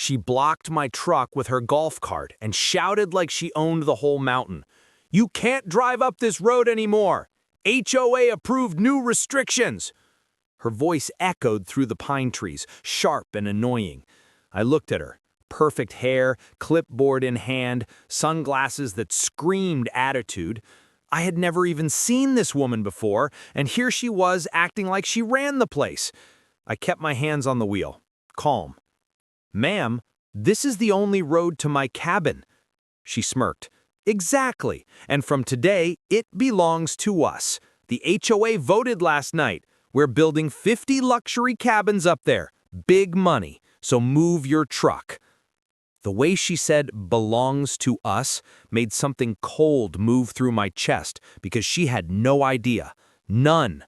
She blocked my truck with her golf cart and shouted like she owned the whole mountain. "You can't drive up this road anymore! HOA approved new restrictions!" Her voice echoed through the pine trees, sharp and annoying. I looked at her. Perfect hair, clipboard in hand, sunglasses that screamed attitude. I had never even seen this woman before, and here she was acting like she ran the place. I kept my hands on the wheel, calm. "Ma'am, this is the only road to my cabin." She smirked. "Exactly, and from today, it belongs to us. The HOA voted last night. We're building 50 luxury cabins up there. Big money, so move your truck." The way she said "belongs to us" made something cold move through my chest because she had no idea. None.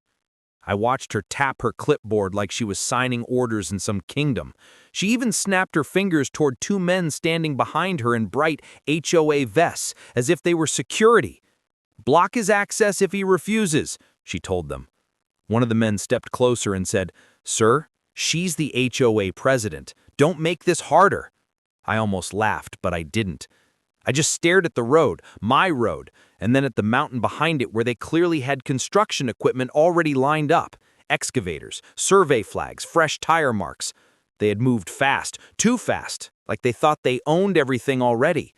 I watched her tap her clipboard like she was signing orders in some kingdom. She even snapped her fingers toward two men standing behind her in bright HOA vests, as if they were security. "Block his access if he refuses," she told them. One of the men stepped closer and said, "Sir, she's the HOA president. Don't make this harder." I almost laughed, but I didn't. I just stared at the road, my road, and then at the mountain behind it where they clearly had construction equipment already lined up. Excavators, survey flags, fresh tire marks. They had moved fast, too fast, like they thought they owned everything already.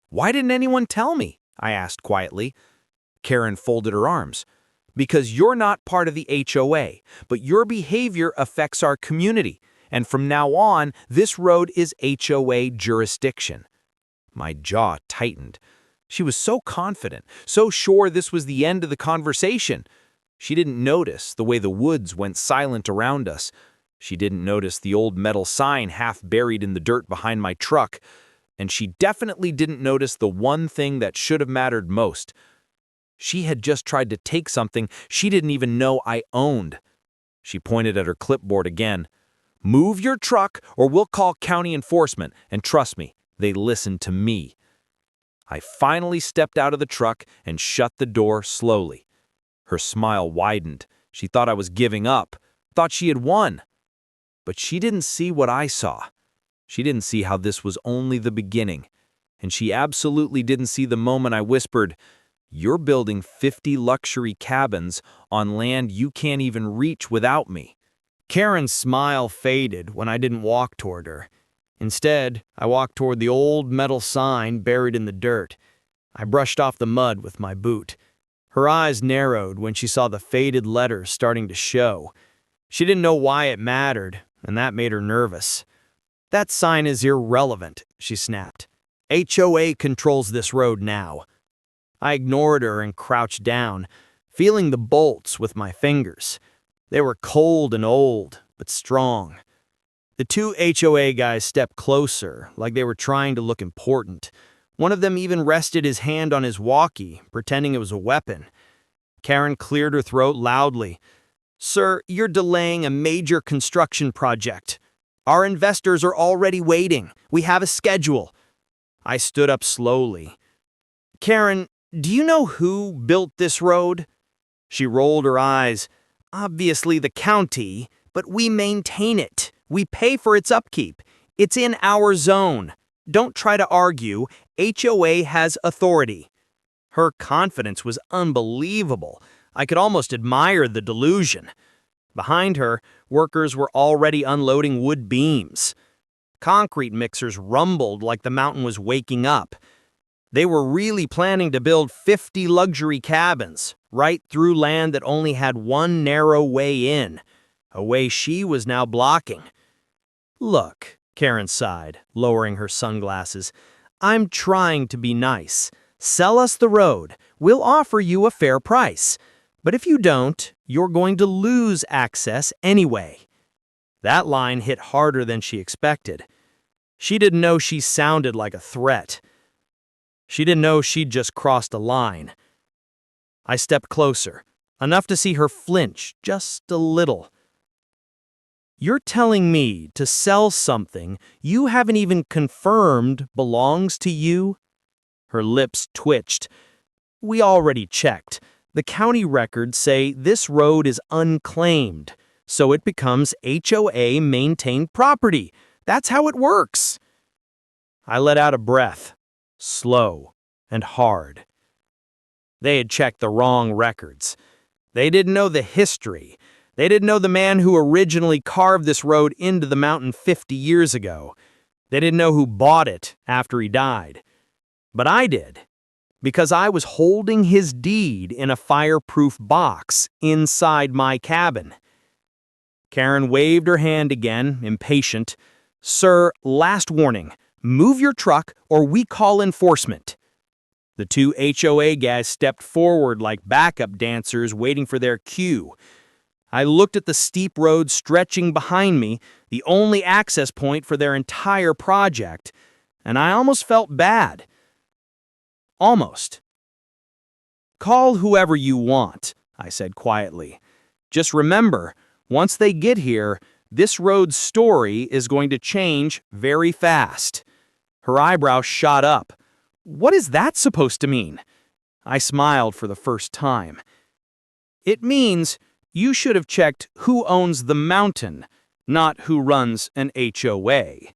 "Why didn't anyone tell me?" I asked quietly. Karen folded her arms. "Because you're not part of the HOA, but your behavior affects our community, and from now on, this road is HOA jurisdiction." My jaw tightened. She was so confident, so sure this was the end of the conversation. She didn't notice the way the woods went silent around us. She didn't notice the old metal sign half buried in the dirt behind my truck. And she definitely didn't notice the one thing that should have mattered most. She had just tried to take something she didn't even know I owned. She pointed at her clipboard again. "Move your truck or we'll call county enforcement, and trust me, they listened to me." I finally stepped out of the truck and shut the door slowly. Her smile widened. She thought I was giving up, thought she had won. But she didn't see what I saw. She didn't see how this was only the beginning. And she absolutely didn't see the moment I whispered, "You're building 50 luxury cabins on land you can't even reach without me." Karen's smile faded when I didn't walk toward her. Instead, I walked toward the old metal sign buried in the dirt. I brushed off the mud with my boot. Her eyes narrowed when she saw the faded letters starting to show. She didn't know why it mattered, and that made her nervous. "That sign is irrelevant," she snapped. "HOA controls this road now." I ignored her and crouched down, feeling the bolts with my fingers. They were cold and old, but strong. The two HOA guys stepped closer, like they were trying to look important. One of them even rested his hand on his walkie, pretending it was a weapon. Karen cleared her throat loudly. "Sir, you're delaying a major construction project. Our investors are already waiting. We have a schedule." I stood up slowly. "Karen, do you know who built this road?" She rolled her eyes. "Obviously the county, but we maintain it. We pay for its upkeep. It's in our zone. Don't try to argue. HOA has authority." Her confidence was unbelievable. I could almost admire the delusion. Behind her, workers were already unloading wood beams. Concrete mixers rumbled like the mountain was waking up. They were really planning to build 50 luxury cabins, right through land that only had one narrow way in, a way she was now blocking. "Look," Karen sighed, lowering her sunglasses, "I'm trying to be nice. Sell us the road. We'll offer you a fair price. But if you don't, you're going to lose access anyway." That line hit harder than she expected. She didn't know she sounded like a threat. She didn't know she'd just crossed a line. I stepped closer, enough to see her flinch just a little. "You're telling me to sell something you haven't even confirmed belongs to you?" Her lips twitched. "We already checked. The county records say this road is unclaimed, so it becomes HOA maintained property. That's how it works." I let out a breath, slow and hard. They had checked the wrong records. They didn't know the history. They didn't know the man who originally carved this road into the mountain 50 years ago. They didn't know who bought it after he died. But I did, because I was holding his deed in a fireproof box inside my cabin. Karen waved her hand again, impatient. "Sir, last warning. Move your truck or we call enforcement." The two HOA guys stepped forward like backup dancers waiting for their cue. I looked at the steep road stretching behind me, the only access point for their entire project, and I almost felt bad. Almost. "Call whoever you want," I said quietly. "Just remember, once they get here, this road's story is going to change very fast." Her eyebrows shot up. "What is that supposed to mean?" I smiled for the first time. "It means you should have checked who owns the mountain, not who runs an HOA."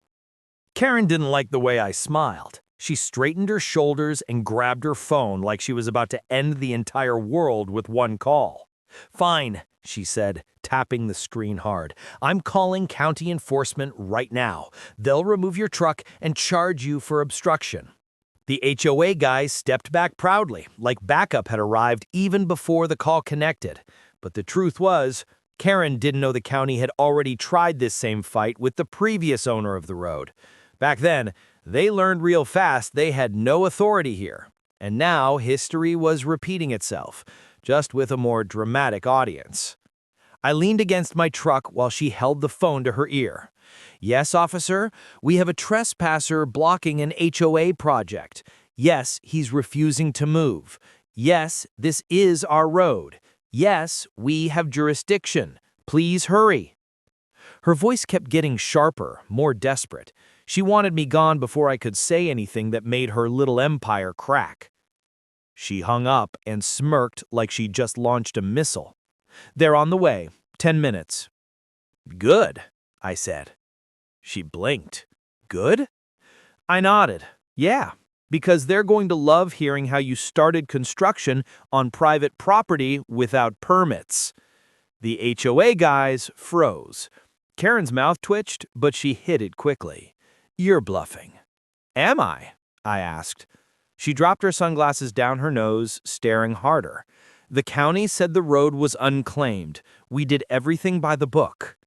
Karen didn't like the way I smiled. She straightened her shoulders and grabbed her phone like she was about to end the entire world with one call. "Fine," she said, tapping the screen hard. "I'm calling county enforcement right now. They'll remove your truck and charge you for obstruction." The HOA guys stepped back proudly, like backup had arrived even before the call connected. But the truth was, Karen didn't know the county had already tried this same fight with the previous owner of the road. Back then, they learned real fast they had no authority here. And now history was repeating itself, just with a more dramatic audience. I leaned against my truck while she held the phone to her ear. "Yes, officer, we have a trespasser blocking an HOA project. Yes, he's refusing to move. Yes, this is our road. Yes, we have jurisdiction. Please hurry." Her voice kept getting sharper, more desperate. She wanted me gone before I could say anything that made her little empire crack. She hung up and smirked like she'd just launched a missile. "They're on the way. 10 minutes. "Good," I said. She blinked. "Good?" I nodded. "Yeah, because they're going to love hearing how you started construction on private property without permits." The HOA guys froze. Karen's mouth twitched, but she hid it quickly. "You're bluffing." "Am I?" I asked. She dropped her sunglasses down her nose, staring harder. "The county said the road was unclaimed. We did everything by the book."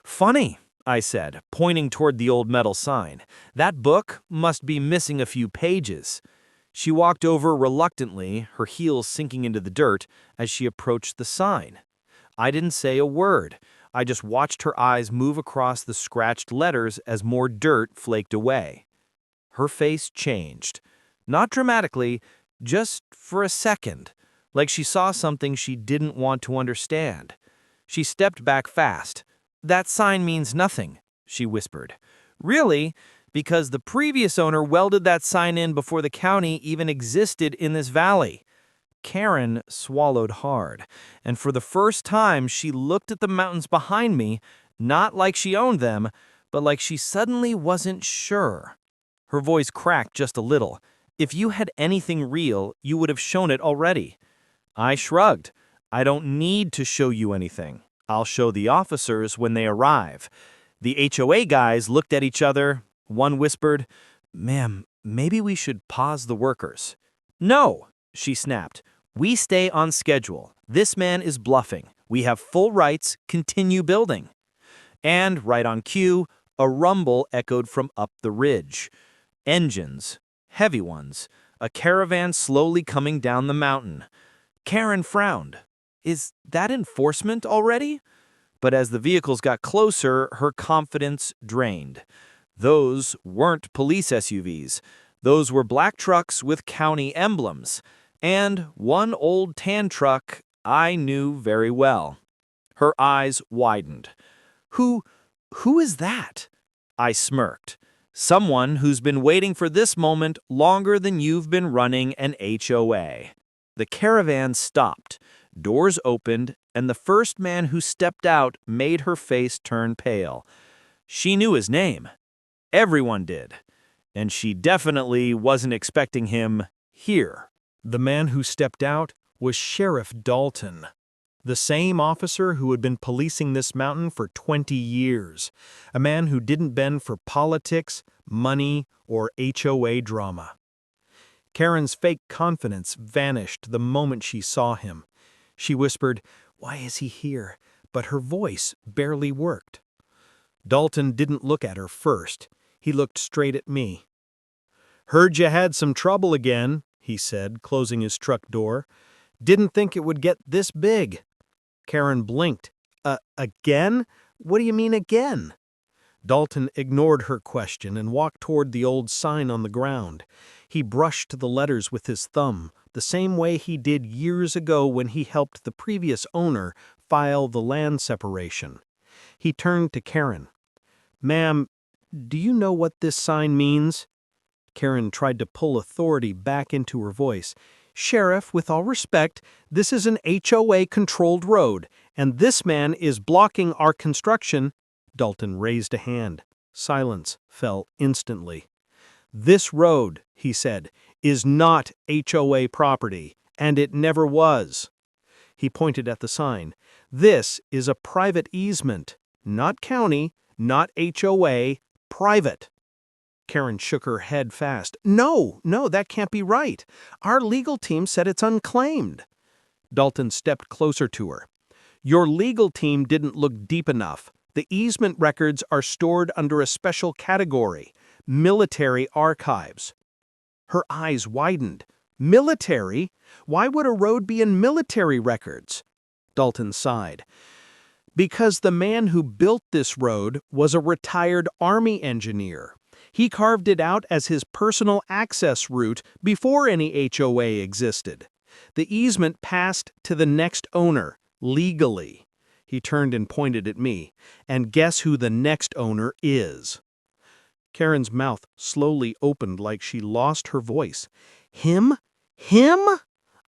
"Funny," I said, pointing toward the old metal sign. "That book must be missing a few pages." She walked over reluctantly, her heels sinking into the dirt as she approached the sign. I didn't say a word. I just watched her eyes move across the scratched letters as more dirt flaked away. Her face changed. Not dramatically, just for a second, like she saw something she didn't want to understand. She stepped back fast. "That sign means nothing," she whispered. "Really? Because the previous owner welded that sign in before the county even existed in this valley." Karen swallowed hard, and for the first time she looked at the mountains behind me, not like she owned them, but like she suddenly wasn't sure. Her voice cracked just a little. "If you had anything real, you would have shown it already." I shrugged. "I don't need to show you anything. I'll show the officers when they arrive." The HOA guys looked at each other. One whispered, "Ma'am, maybe we should pause the workers." "No," she snapped. "We stay on schedule. This man is bluffing. We have full rights. Continue building." And right on cue, a rumble echoed from up the ridge. Engines, heavy ones, a caravan slowly coming down the mountain. Karen frowned. "Is that enforcement already?" But as the vehicles got closer, her confidence drained. Those weren't police SUVs. Those were black trucks with county emblems. And one old tan truck I knew very well. Her eyes widened. Who is that?" I smirked. "Someone who's been waiting for this moment longer than you've been running an HOA." The caravan stopped. Doors opened, and the first man who stepped out made her face turn pale. She knew his name. Everyone did. And she definitely wasn't expecting him here. The man who stepped out was Sheriff Dalton, the same officer who had been policing this mountain for 20 years, a man who didn't bend for politics, money, or HOA drama. Karen's fake confidence vanished the moment she saw him. She whispered, "Why is he here?" But her voice barely worked. Dalton didn't look at her first. He looked straight at me. "Heard you had some trouble again," he said, closing his truck door. "Didn't think it would get this big." Karen blinked. Again? What do you mean again?" Dalton ignored her question and walked toward the old sign on the ground. He brushed the letters with his thumb, the same way he did years ago when he helped the previous owner file the land separation. He turned to Karen. "Ma'am, do you know what this sign means?" Karen tried to pull authority back into her voice. "Sheriff, with all respect, this is an HOA-controlled road, and this man is blocking our construction." Dalton raised a hand. Silence fell instantly. "This road," he said, "is not HOA property, and it never was." He pointed at the sign. "This is a private easement, not county, not HOA, private." Karen shook her head fast. No, that can't be right. Our legal team said it's unclaimed." Dalton stepped closer to her. "Your legal team didn't look deep enough. The easement records are stored under a special category, military archives." Her eyes widened. "Military? Why would a road be in military records?" Dalton sighed. "Because the man who built this road was a retired Army engineer. He carved it out as his personal access route before any HOA existed. The easement passed to the next owner, legally." He turned and pointed at me. "And guess who the next owner is?" Karen's mouth slowly opened like she lost her voice. "Him? Him?"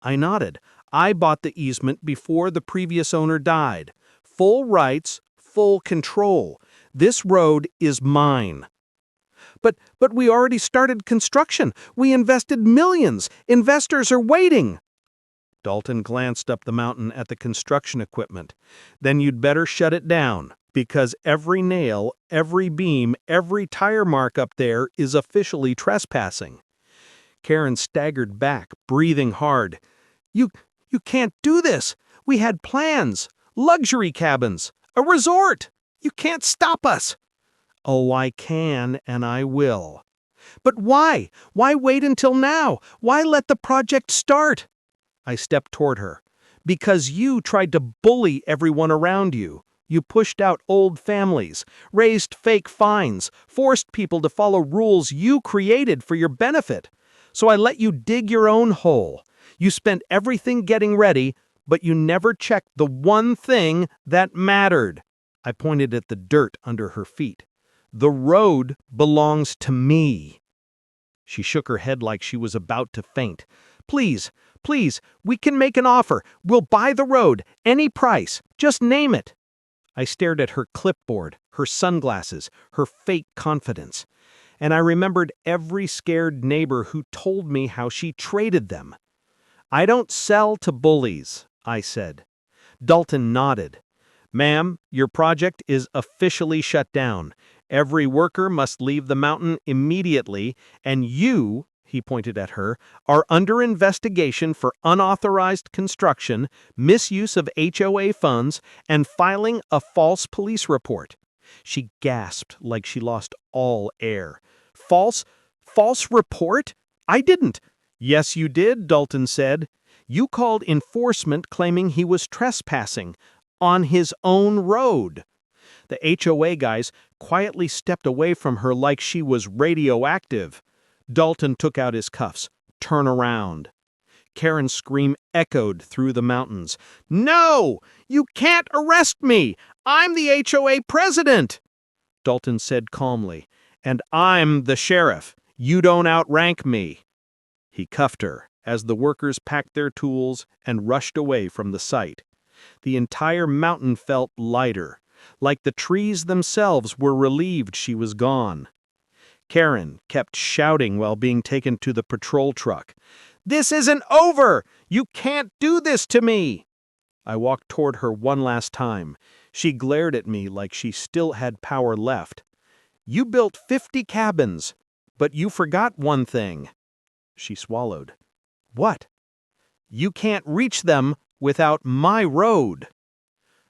I nodded. "I bought the easement before the previous owner died. Full rights, full control. This road is mine." But we already started construction. We invested millions. Investors are waiting." Dalton glanced up the mountain at the construction equipment. "Then you'd better shut it down, because every nail, every beam, every tire mark up there is officially trespassing." Karen staggered back, breathing hard. You can't do this. We had plans, luxury cabins, a resort. You can't stop us." "Oh, I can, and I will." "But why? Why wait until now? Why let the project start?" I stepped toward her. "Because you tried to bully everyone around you. You pushed out old families, raised fake fines, forced people to follow rules you created for your benefit. So I let you dig your own hole. You spent everything getting ready, but you never checked the one thing that mattered." I pointed at the dirt under her feet. "The road belongs to me." She shook her head like she was about to faint. Please, we can make an offer. We'll buy the road, any price. Just name it." I stared at her clipboard, her sunglasses, her fake confidence. And I remembered every scared neighbor who told me how she traded them. "I don't sell to bullies," I said. Dalton nodded. "Ma'am, your project is officially shut down. Every worker must leave the mountain immediately, and you," he pointed at her, "are under investigation for unauthorized construction, misuse of HOA funds, and filing a false police report." She gasped like she lost all air. False report? I didn't." "Yes, you did," Dalton said. "You called enforcement claiming he was trespassing on his own road." The HOA guys quietly stepped away from her like she was radioactive. Dalton took out his cuffs. "Turn around." Karen's scream echoed through the mountains. "No! You can't arrest me! I'm the HOA president!" Dalton said calmly, "And I'm the sheriff. You don't outrank me." He cuffed her as the workers packed their tools and rushed away from the site. The entire mountain felt lighter, like the trees themselves were relieved she was gone. Karen kept shouting while being taken to the patrol truck. "This isn't over! You can't do this to me!" I walked toward her one last time. She glared at me like she still had power left. "You built 50 cabins, but you forgot one thing." She swallowed. "What?" "You can't reach them without my road."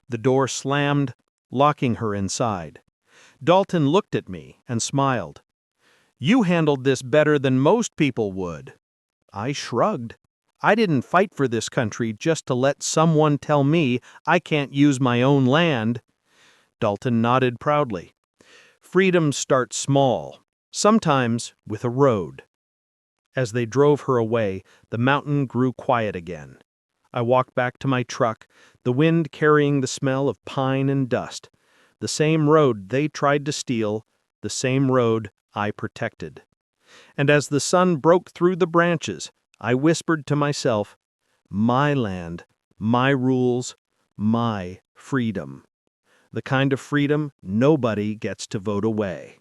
The door slammed, locking her inside. Dalton looked at me and smiled. "You handled this better than most people would." I shrugged. I didn't fight for this country just to let someone tell me I can't use my own land. Dalton nodded proudly. Freedom starts small, sometimes with a road. As they drove her away, the mountain grew quiet again. I walked back to my truck, the wind carrying the smell of pine and dust. The same road they tried to steal, the same road I protected. And as the sun broke through the branches, I whispered to myself, "My land, my rules, my freedom." The kind of freedom nobody gets to vote away.